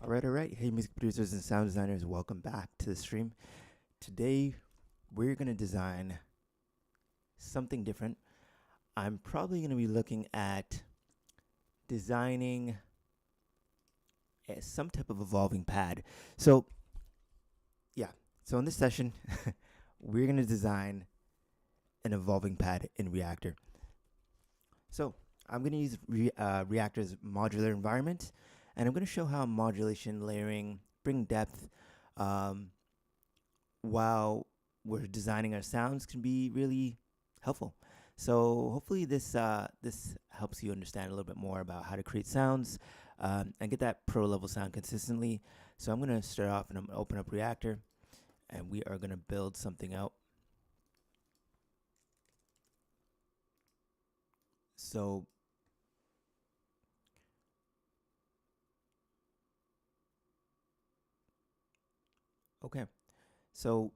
All right. Hey, music producers and sound designers, welcome back to the stream. Today, we're going to design something different. I'm probably going to be looking at designing some type of evolving pad. So, yeah. So, in this session, we're going to design an evolving pad in Reaktor. So, I'm going to use Reaktor's modular environment, and I'm going to show how modulation, layering, bring depth, while we're designing our sounds can be really helpful. So hopefully this helps you understand a little bit more about how to create sounds and get that pro level sound consistently. So I'm going to start off and I'm going to open up Reaktor, and we are going to build something out. So okay, so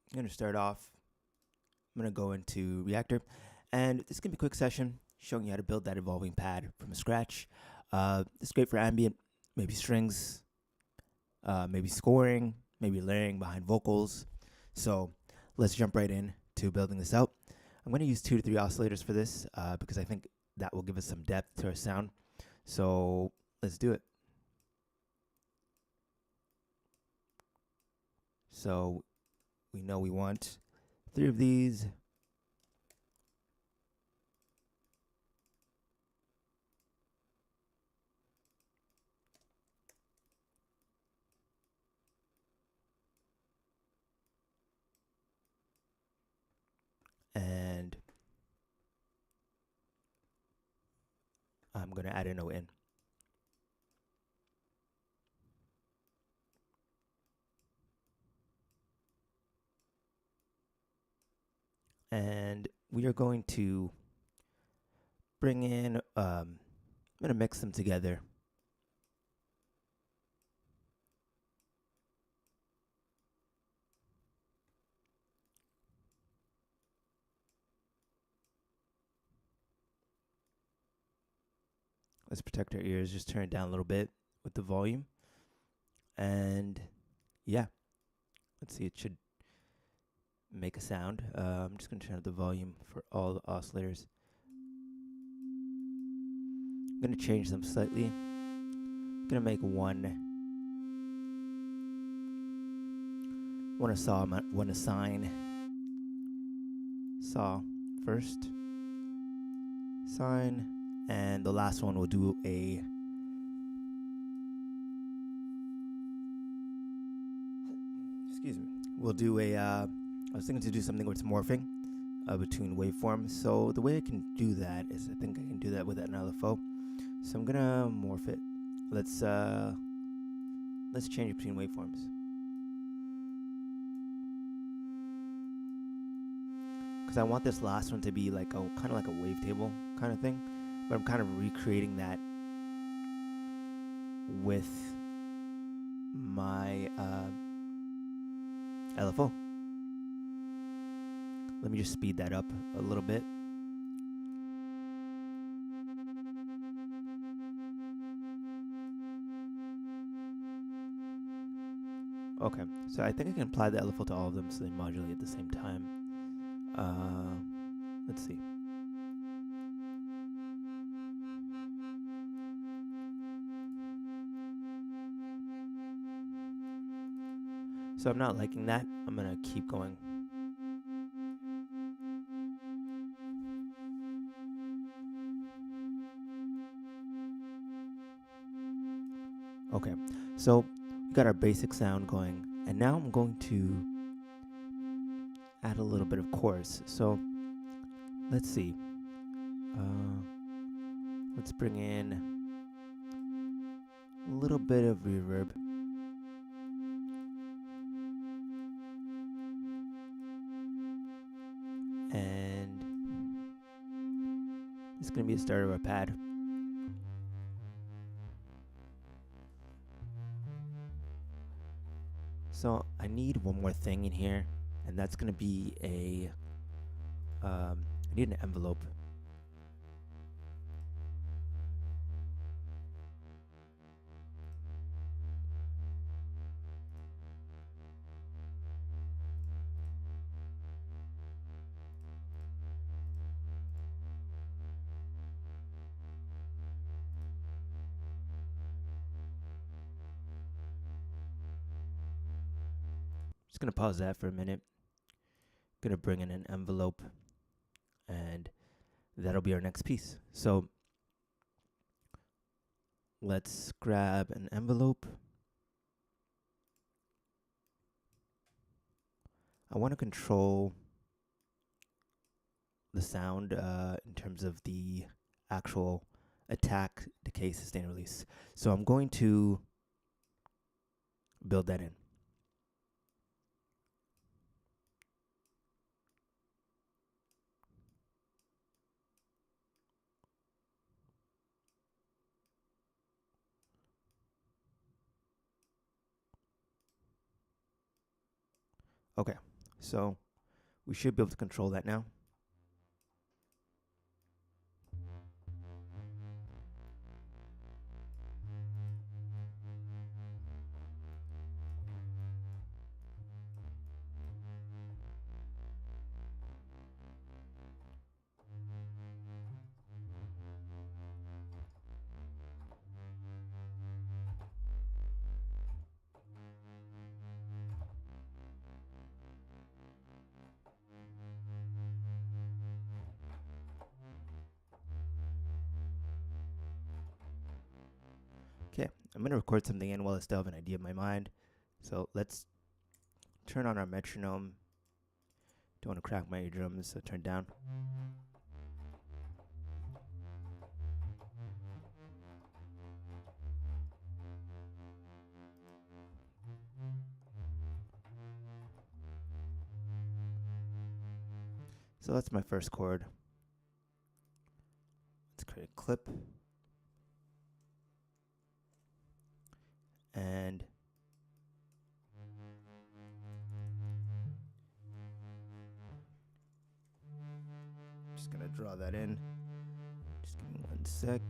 I'm going to start off. I'm going to go into Reaktor, and this is going to be a quick session showing you how to build that evolving pad from scratch. It's great for ambient, maybe strings, maybe scoring, maybe layering behind vocals. So let's jump right in to building this out. I'm going to use 2 to 3 oscillators for this because I think that will give us some depth to our sound. So let's do it. So we know we want 3 of these. And I'm going to add a note in. And we are going to bring in, I'm going to mix them together. Let's protect our ears, just turn it down a little bit with the volume. And yeah, let's see, it should make a sound. I'm just going to turn up the volume for all the oscillators. I'm going to change them slightly. I'm going to make one a sine. Saw first, sine, and the last one will do a we'll do a I was thinking to do something where it's morphing between waveforms. So the way I can do that is I think I can do that with an LFO. So I'm gonna morph it. Let's change it between waveforms. Because I want this last one to be like a kind of like a wavetable kind of thing, but I'm kind of recreating that with my LFO. Let me just speed that up a little bit. Okay, so I think I can apply the LFO to all of them so they modulate at the same time. Let's see. So I'm not liking that. I'm gonna keep going. Okay, so we got our basic sound going, and now I'm going to add a little bit of chorus. So let's see. Let's bring in a little bit of reverb. And this is going to be the start of our pad. So I need one more thing in here, and that's going to be I need an envelope. gonna pause that for a minute. Gonna bring in an envelope, and that'll be our next piece. So let's grab an envelope. I want to control the sound in terms of the actual attack, decay, sustain, release. So I'm going to build that in. Okay, so we should be able to control that now. Okay, I'm going to record something in while I still have an idea in my mind. So let's turn on our metronome. Don't want to crack my eardrums, so turn down. So that's my first chord. Let's create a clip. And just gonna draw that in. Just give me 1 sec.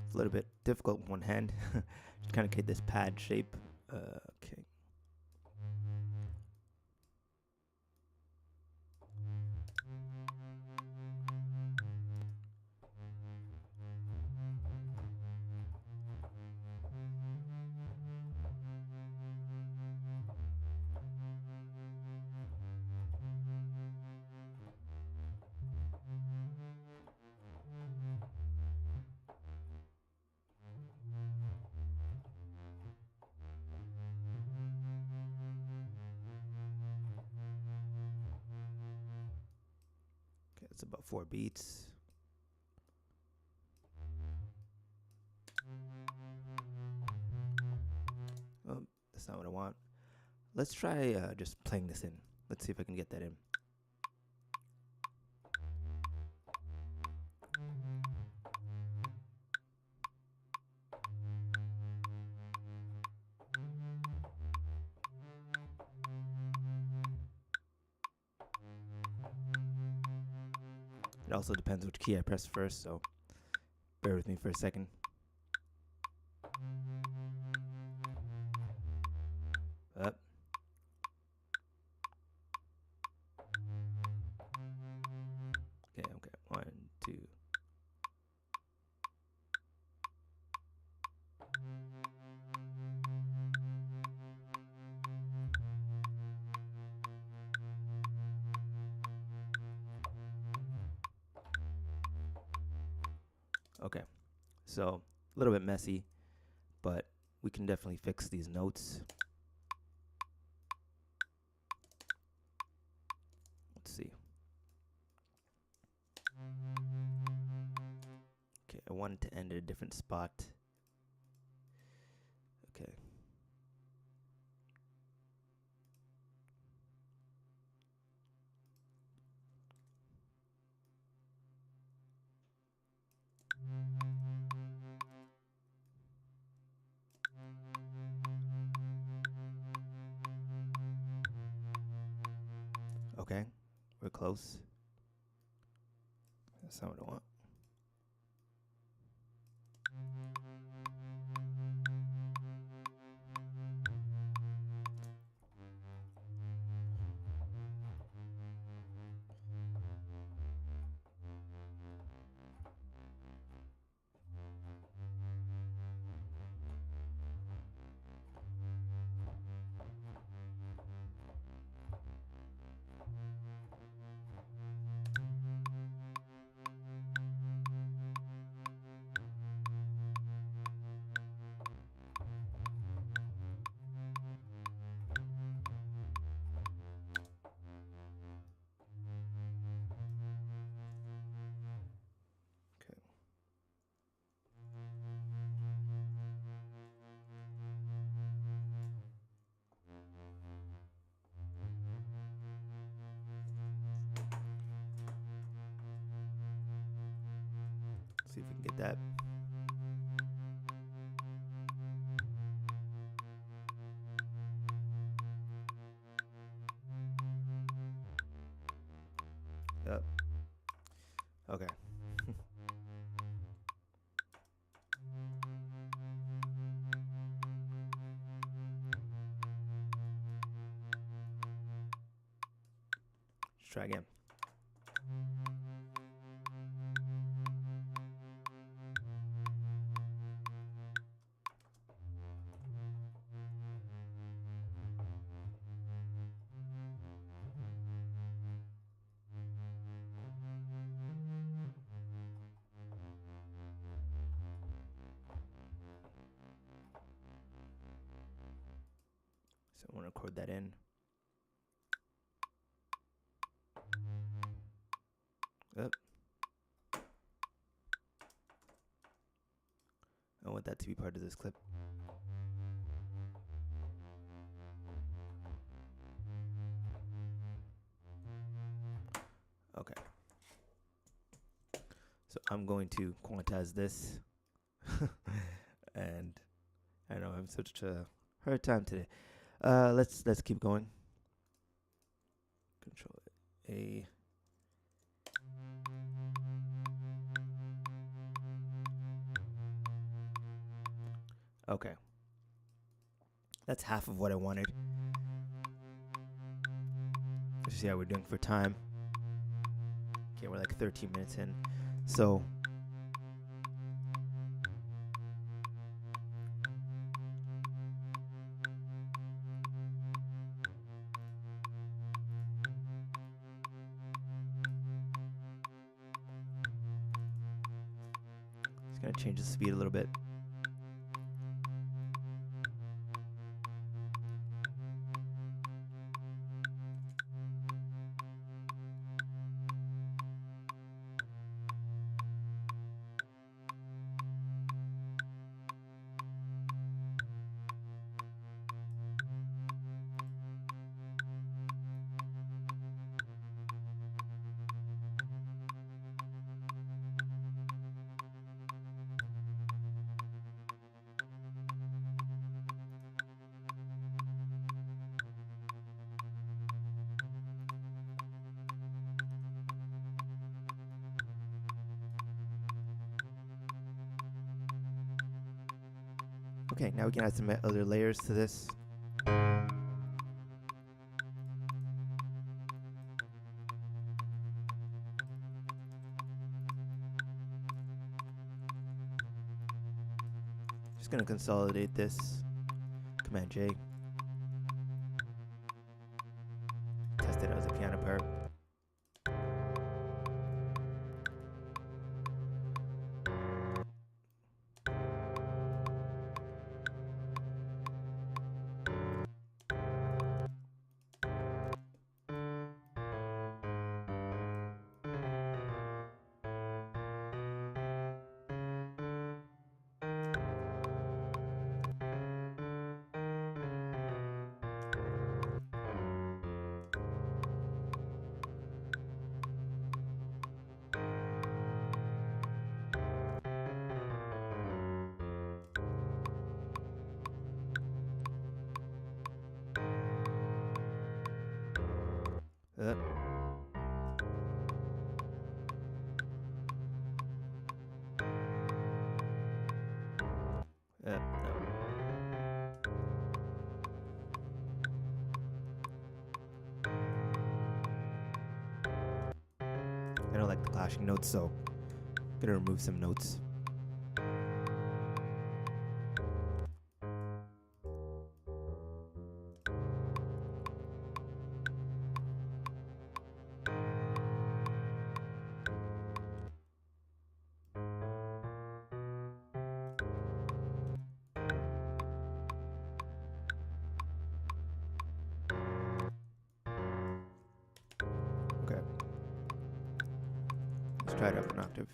It's a little bit difficult with one hand. Just kind of create this pad shape. Okay. It's about 4 beats. Oh, that's not what I want. Let's try just playing this in. Let's see if I can get that in. It also depends which key I press first, so bear with me for a second. Up. Okay, 1, 2. Okay, So a little bit messy, but we can definitely fix these notes. Let's see. Okay, I wanted to end at a different spot. Okay. Okay, we're close. That's not what I want. See if we can get that. Yep. Okay. Let's try again. So I want to record that in. Yep. I want that to be part of this clip. Okay. So I'm going to quantize this. And I know I'm such a hard time today. Let's keep going. Control A. Okay. That's half of what I wanted. Let's see how we're doing for time. Okay, we're like 13 minutes in. So just gonna change the speed a little bit. Okay, now we can add some other layers to this. Just gonna consolidate this. Command J. Test it as a piano part. No. I don't like the clashing notes, so I'm gonna remove some notes. Okay. Let's try it up an octave.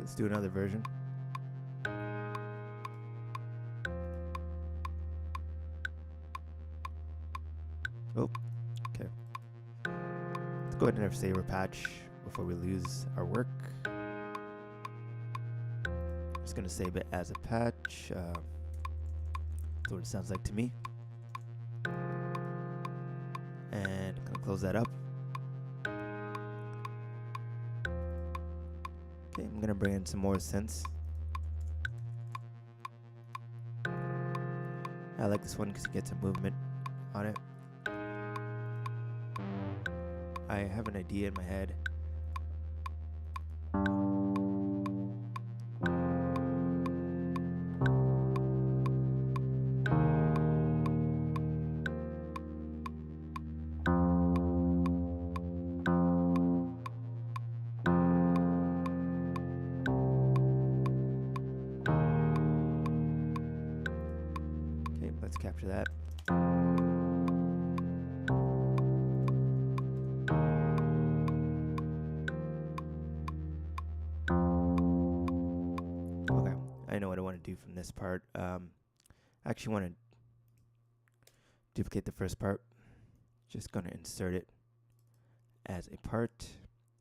Let's do another version. Oh, okay. Let's go ahead and save our patch before we lose our work. Just gonna save it as a patch. That's what it sounds like to me. And I'm gonna close that up. Okay, I'm gonna bring in some more synths. I like this one because it gets a movement on it. I have an idea in my head. Okay, let's capture that. I know what I want to do from this part. I actually want to duplicate the first part. Just going to insert it as a part.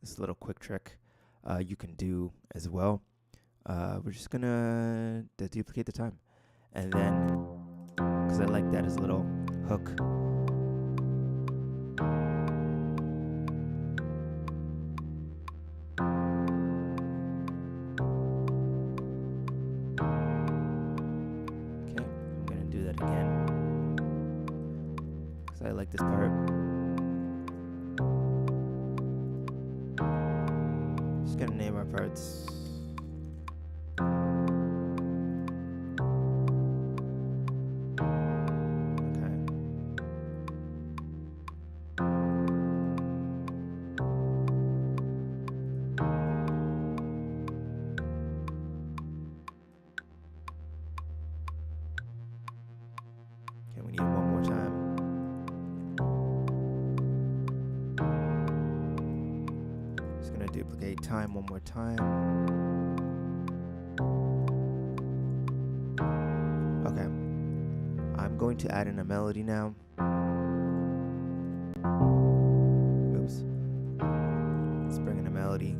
This is a little quick trick you can do as well. We're just going to duplicate the time. And then, because I like that as a little hook. I like this part. Just gonna name our parts. Okay, we need it one more time. Duplicate time one more time. Okay. I'm going to add in a melody now. Oops. Let's bring in a melody.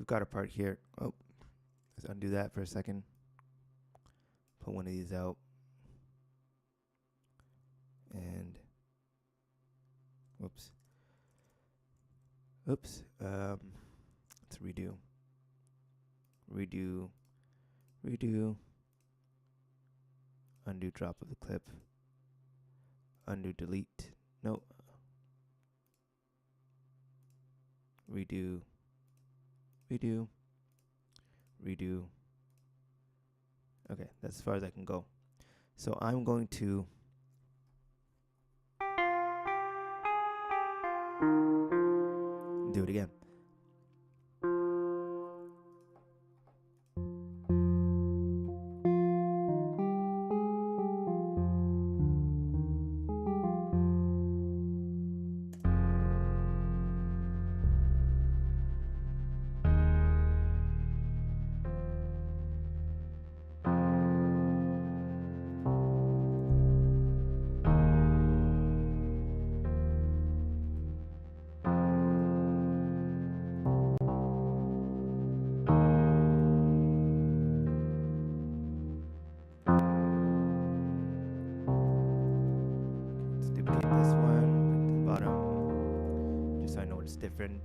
we've got a part here. Oh, let's undo that for a second. Put one of these out. And whoops. Oops. Let's redo. Redo. Undo drop of the clip. Undo delete. No. Redo. Okay, that's as far as I can go. So I'm going to do it again. Different.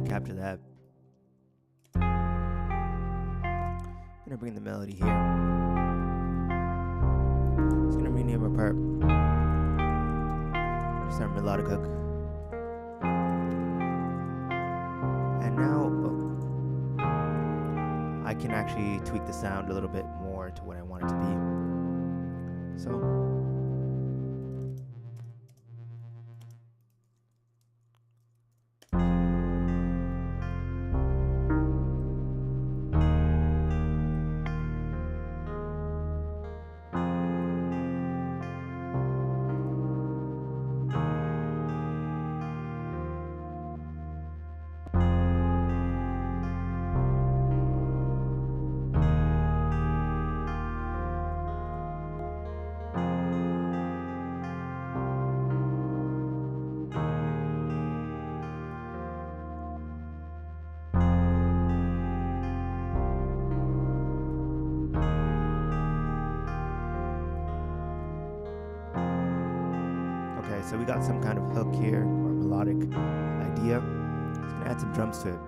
Capture that. I'm gonna bring the melody here. Just gonna rename our part. Just our melodic hook. And now I can actually tweak the sound a little bit more to what I want it to be. So. So we got some kind of hook here, or melodic idea. Just gonna add some drums to it.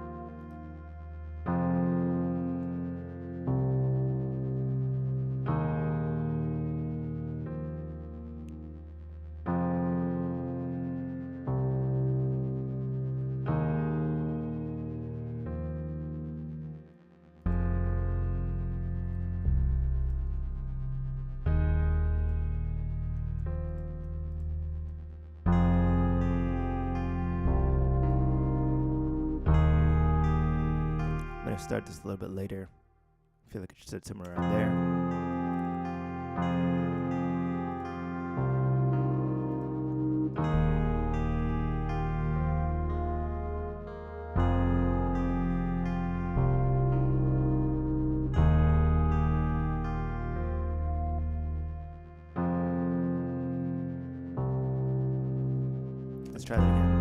Start this a little bit later. I feel like it should sit somewhere around there. Let's try that again.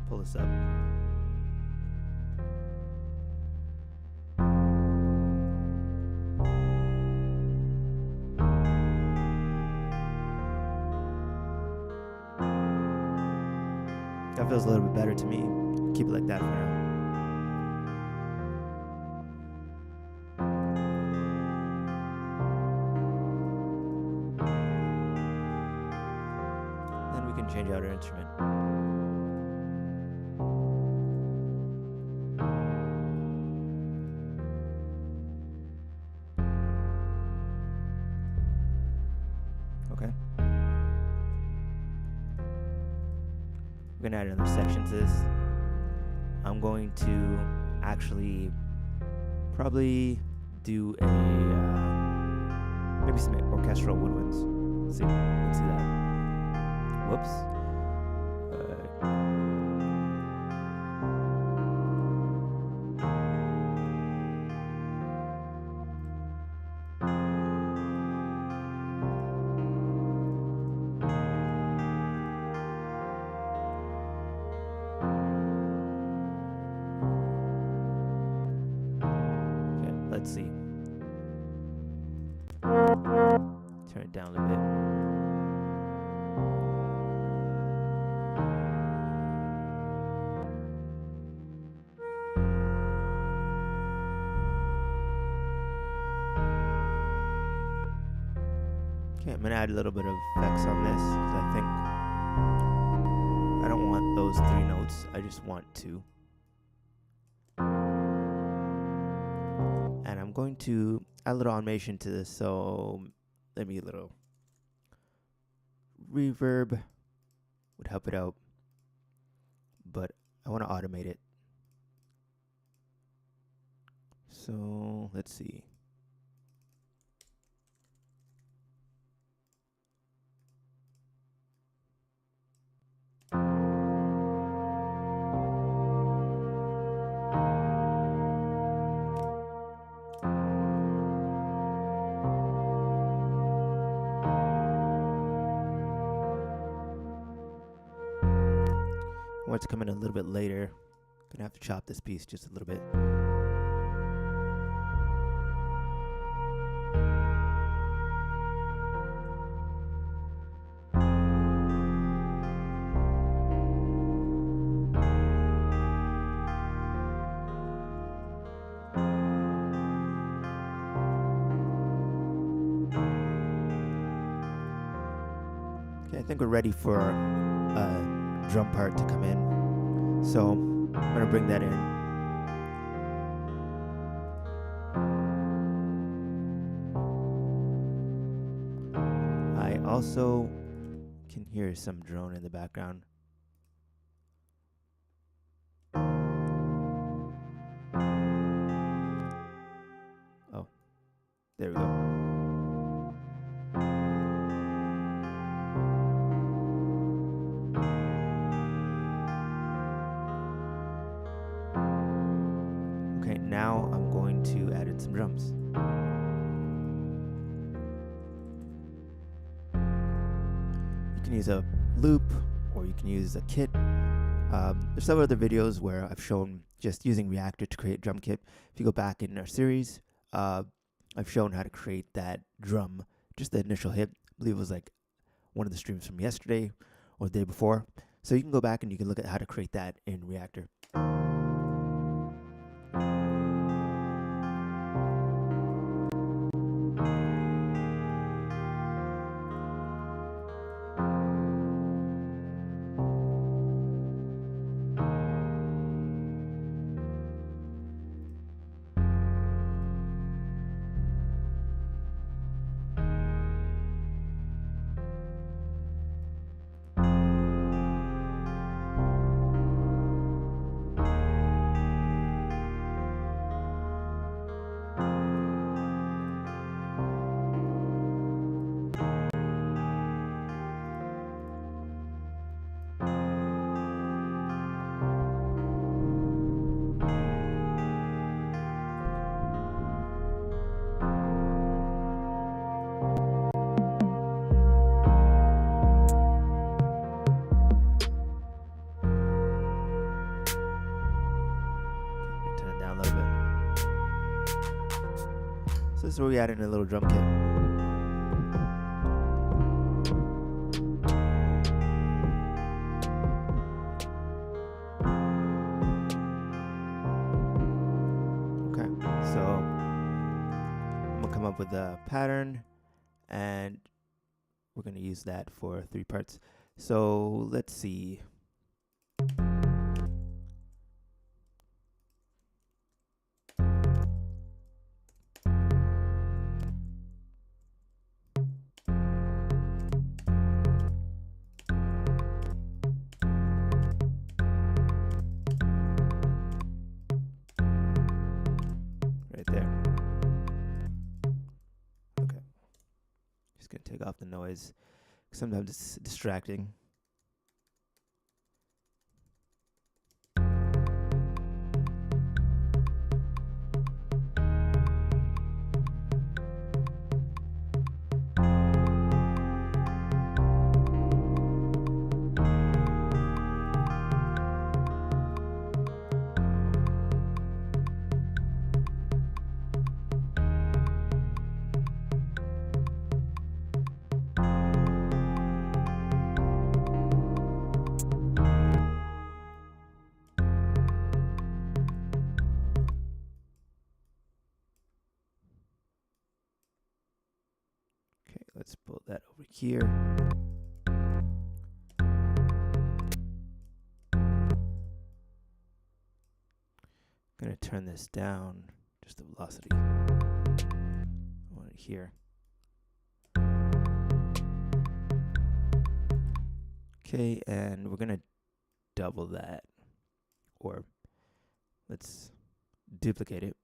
Pull this this up. That feels a little bit better to me. Keep it like that for now. Then we can change out our instrument. Okay. We're gonna add another section to this. I'm going to actually probably do a maybe some orchestral woodwinds. Let's see that. Whoops. Let's see. Turn it down a bit. Okay, I'm gonna add a little bit of effects on this because I think I don't want those 3 notes. I just want 2. And I'm going to add a little automation to this, so maybe a little reverb would help it out, but I want to automate it. So let's see. I want it to come in a little bit later. Gonna have to chop this piece just a little bit. Okay, I think we're ready for drum part to come in, so I'm gonna bring that in. I also can hear some drone in the background. Oh, there we go. Now I'm going to add in some drums. You can use a loop or you can use a kit. There's several other videos where I've shown just using Reaktor to create drum kit. If you go back in our series, I've shown how to create that drum, just the initial hit. I believe it was like one of the streams from yesterday or the day before. So you can go back and you can look at how to create that in Reaktor. So this is where we add in a little drum kit. Okay, so I'm gonna come up with a pattern, and we're gonna use that for 3 parts. So let's see. Right there. Okay. Just gonna take off the noise. Sometimes it's distracting. Let's pull that over here. I'm gonna turn this down, just the velocity. I want it here. Okay, and we're gonna double that, or let's duplicate it.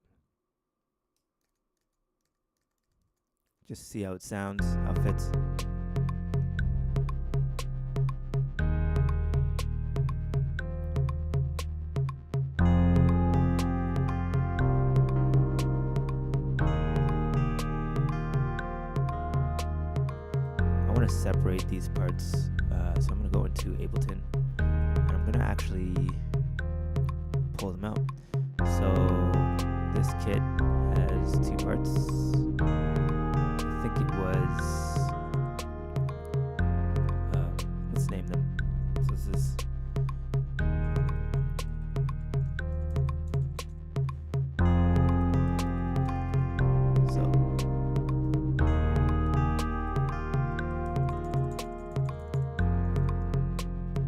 Just see how it sounds, how it fits. I want to separate these parts, so I'm going to go into Ableton, and I'm going to actually pull them out. So this kit has 2 parts. I think it was, let's name them. So this is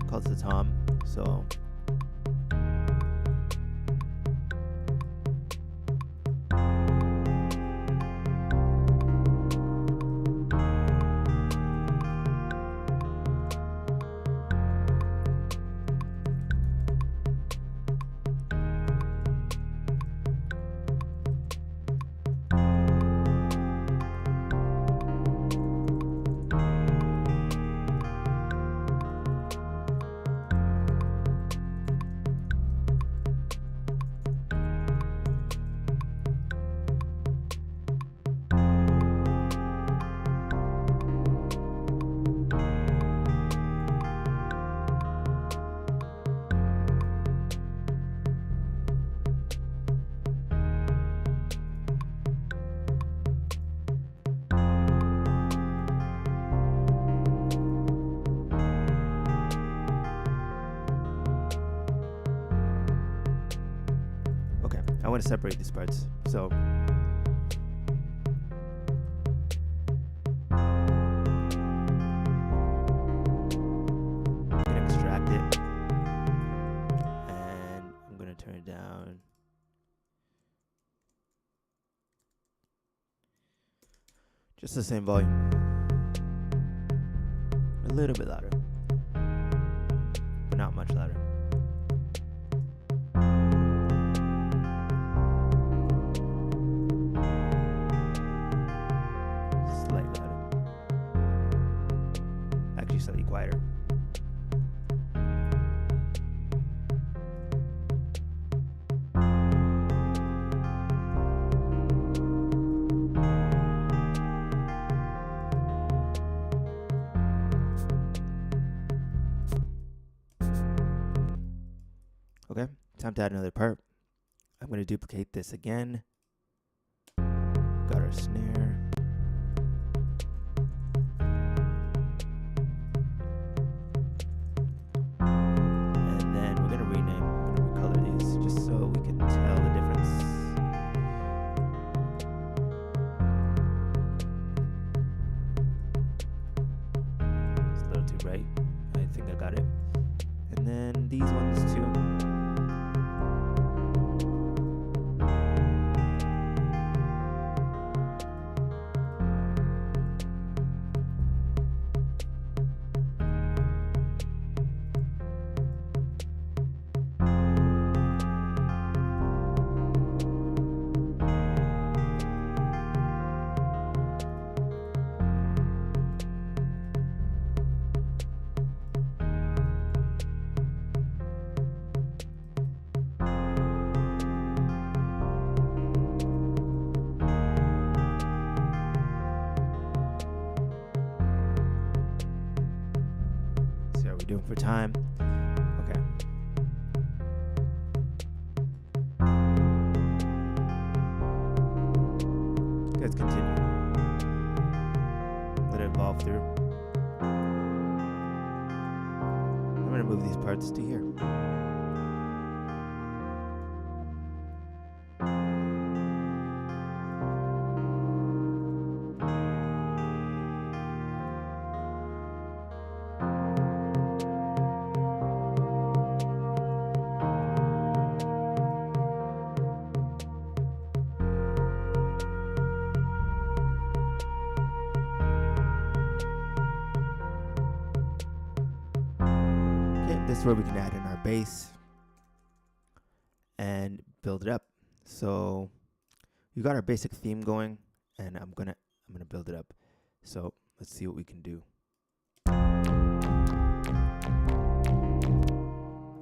calls the tom. So I want to separate these parts. So I'm gonna extract it, and I'm gonna turn it down. Just the same volume. A little bit louder, but not much louder. Slightly quieter. Okay, time to add another part. I'm going to duplicate this again. Got our our snare. And then we're gonna recolor these just so we can tell the difference. It's a little too bright. I think I got it. And then these ones too. Doing for time. Okay. Let's continue. Let it evolve through. I'm gonna move these parts to here. This is where we can add in our bass and build it up. So we got our basic theme going, and I'm gonna build it up. So let's see what we can do.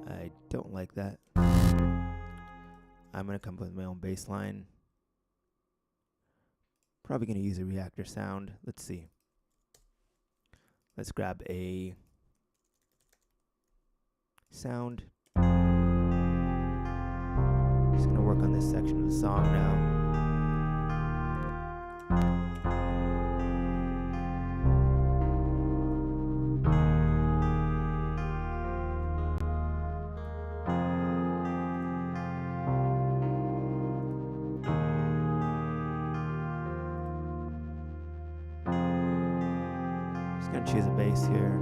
I don't like that. I'm gonna come up with my own bass line. Probably gonna use a Reaktor sound. Let's see. Let's grab a sound. Just gonna work on this section of the song now. Just gonna choose a bass here.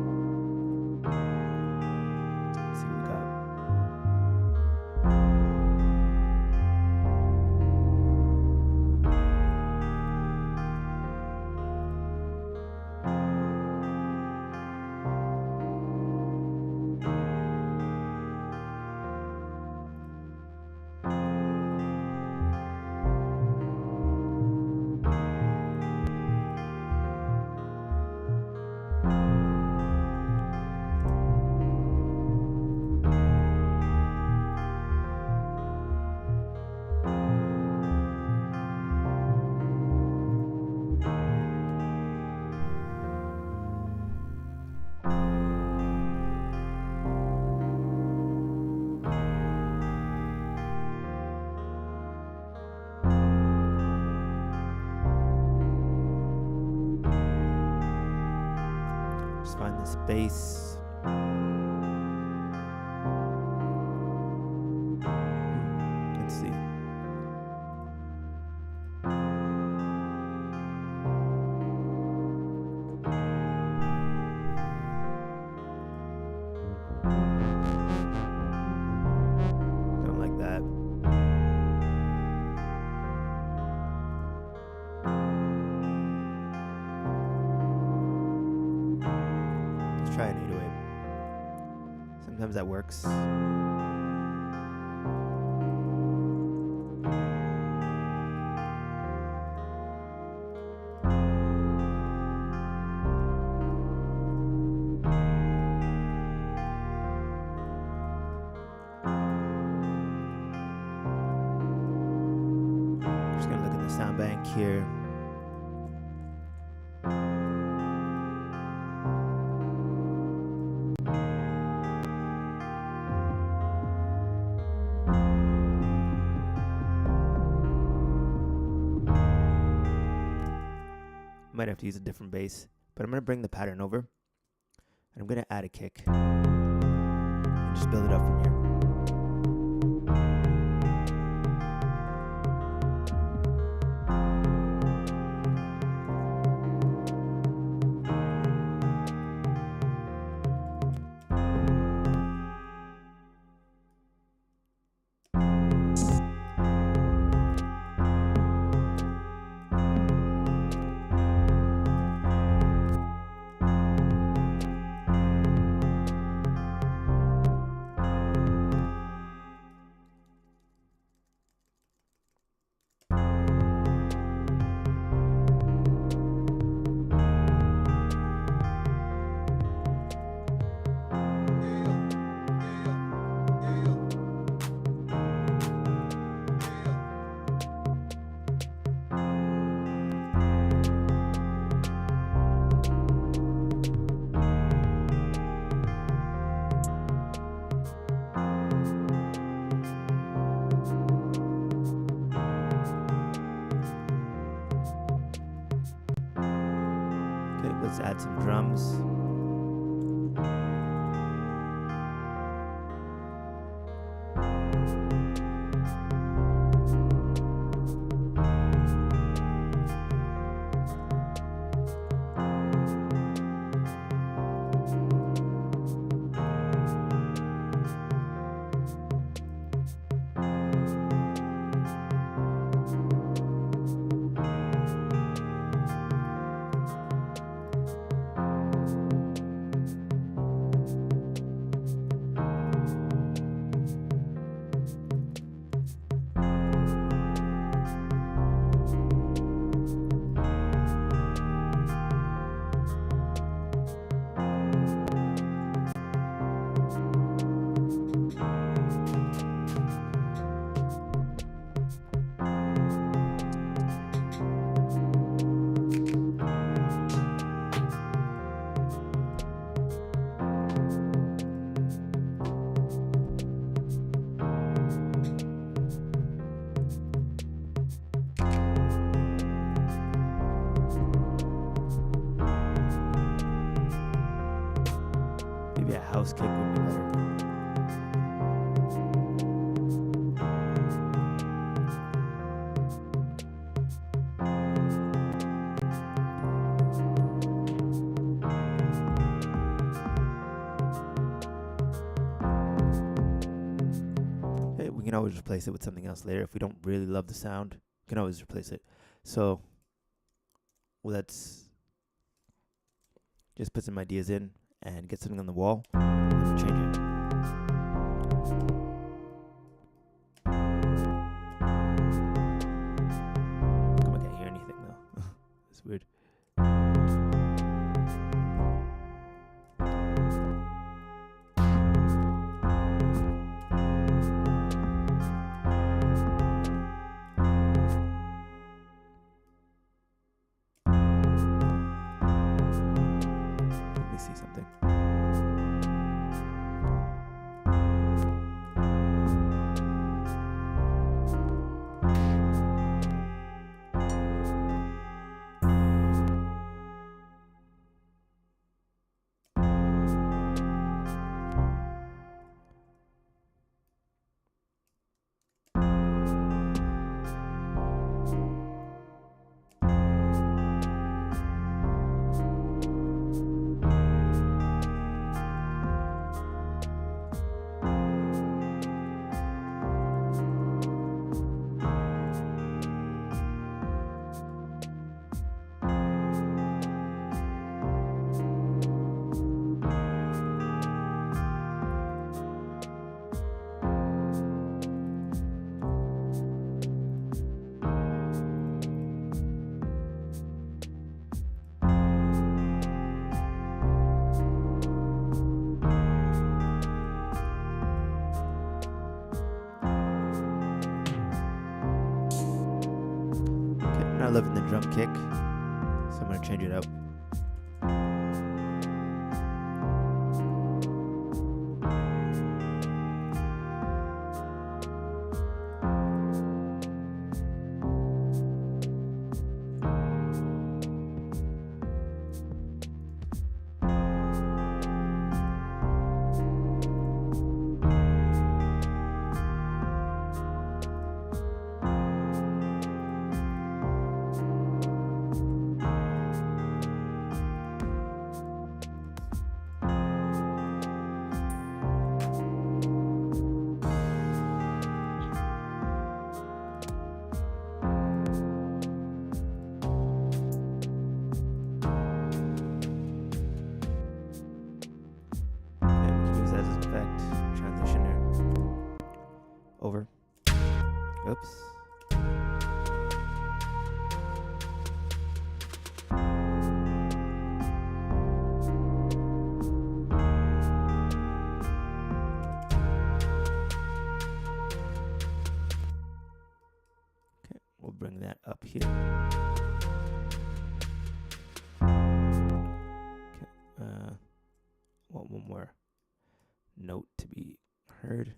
Find this bass. Let's see. Don't like that. Try an 808. Sometimes that works. Just gonna look at the sound bank here. Might have to use a different bass, but I'm going to bring the pattern over, and I'm going to add a kick, and just build it up from here. Let's add some drums. Maybe a house kick would be better. Okay, we can always replace it with something else later. If we don't really love the sound, we can always replace it. So let's just put some ideas in and get something on the wall, and we'll change it. Come on, I can't hear anything though. It's weird. Let me see something. Not loving the drum kick, so I'm gonna change it up. Oops. Okay, we'll bring that up here. Okay, want one more note to be heard.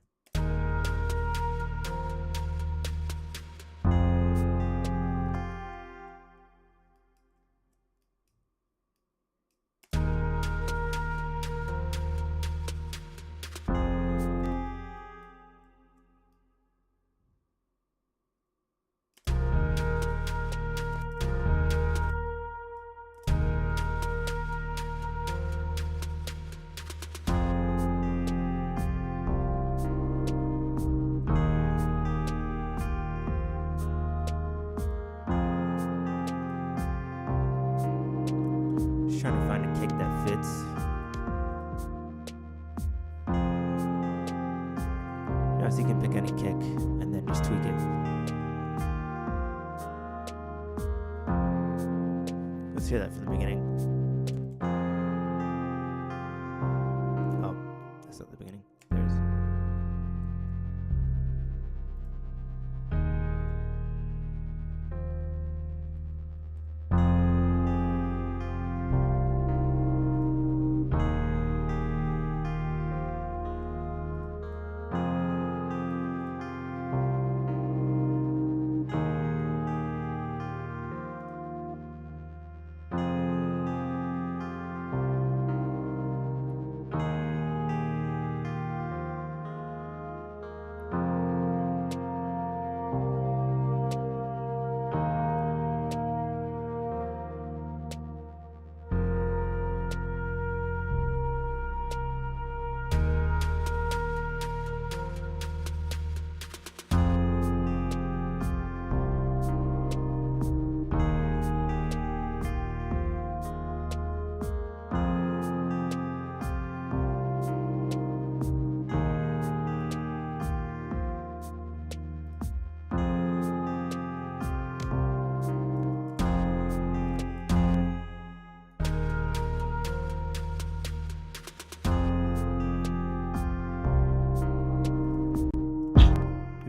Trying to find a kick that fits. Now, so you can pick any kick and then just tweak it. Let's hear that from the beginning. Oh, that's not the beginning. There's.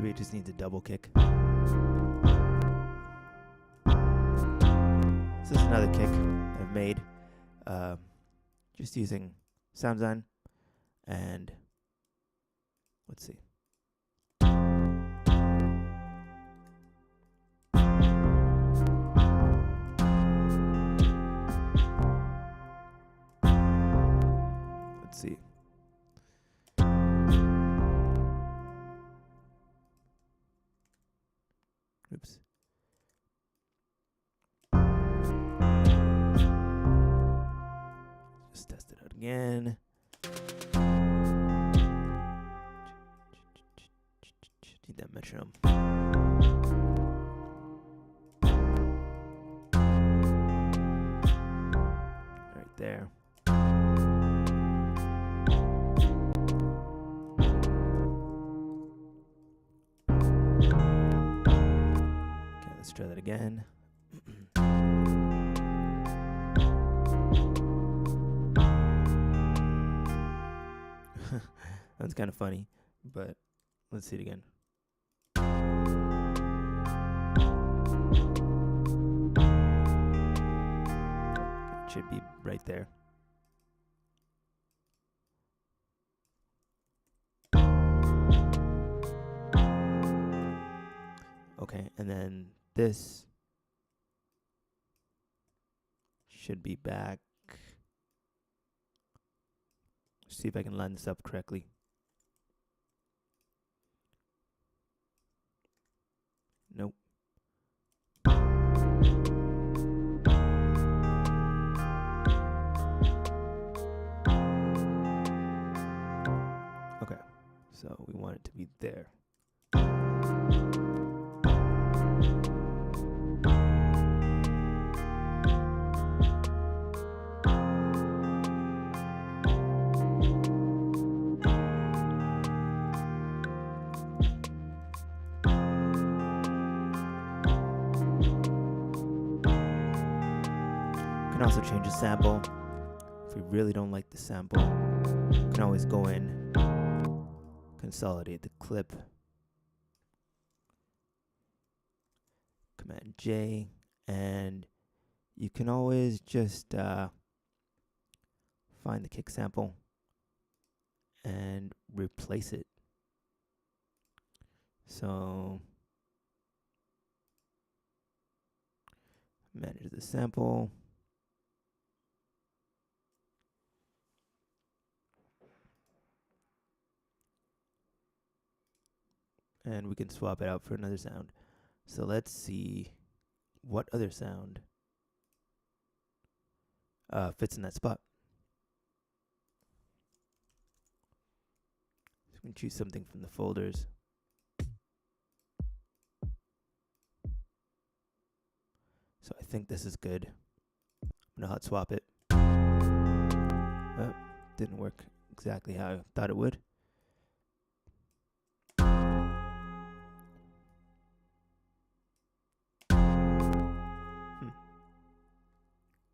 It just needs a double kick. This is another kick that I've made, just using SoundZine, and let's see. Let's see. Oops. Just test it out again. Need that metronome. Right there. Let's try that again. That's kind of funny, but let's see it again. It should be right there. Okay, and then this should be back. See if I can line this up correctly. Nope. Okay, so we want it to be there. can also change the sample. If we really don't like the sample, we can always go in, consolidate the clip, Command J, and you can always just find the kick sample and replace it. So manage the sample. And we can swap it out for another sound. So let's see what other sound fits in that spot. So we can choose something from the folders. So I think this is good. I'm gonna hot swap it. Didn't work exactly how I thought it would.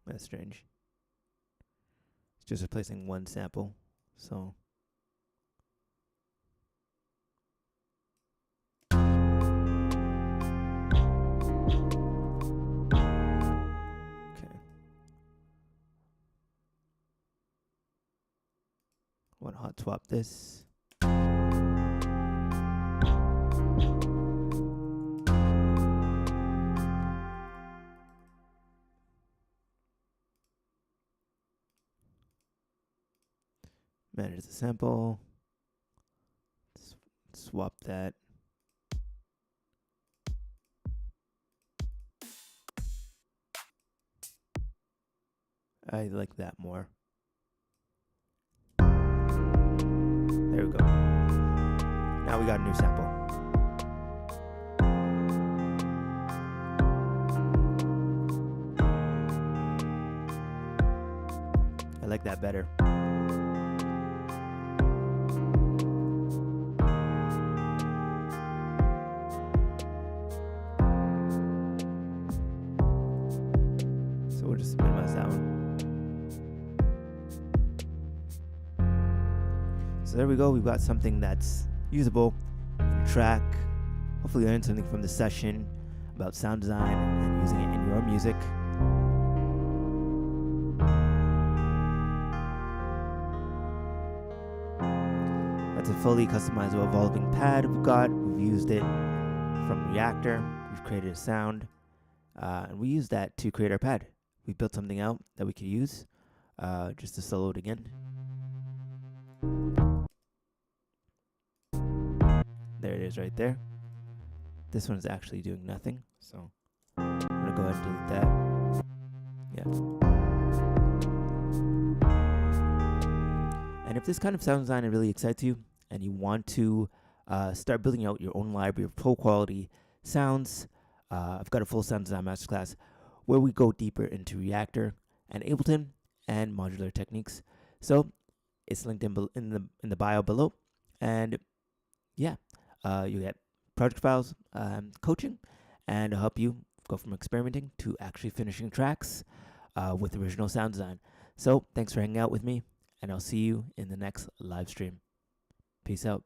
That's strange. It's just replacing one sample, so. Okay. I want to hot swap this. Manage the sample. Swap that. I like that more. There we go. Now we got a new sample. I like that better. So we'll just minimize that one. So there we go. We've got something that's usable in a track. Hopefully you learned something from the session about sound design and using it in your music. That's a fully customizable evolving pad we've got. We've used it from Reaktor. We've created a sound. And we use that to create our pad. We built something out that we could use just to solo it again. There it is right there. This one's actually doing nothing, so I'm gonna go ahead and delete that. Yeah. And if this kind of sound design really excites you and you want to start building out your own library of pro quality sounds, I've got a full sound design masterclass where we go deeper into Reaktor and Ableton and modular techniques. So it's linked in the bio below, and yeah, you get project files, coaching, and I'll help you go from experimenting to actually finishing tracks with original sound design. So thanks for hanging out with me, and I'll see you in the next live stream. Peace out.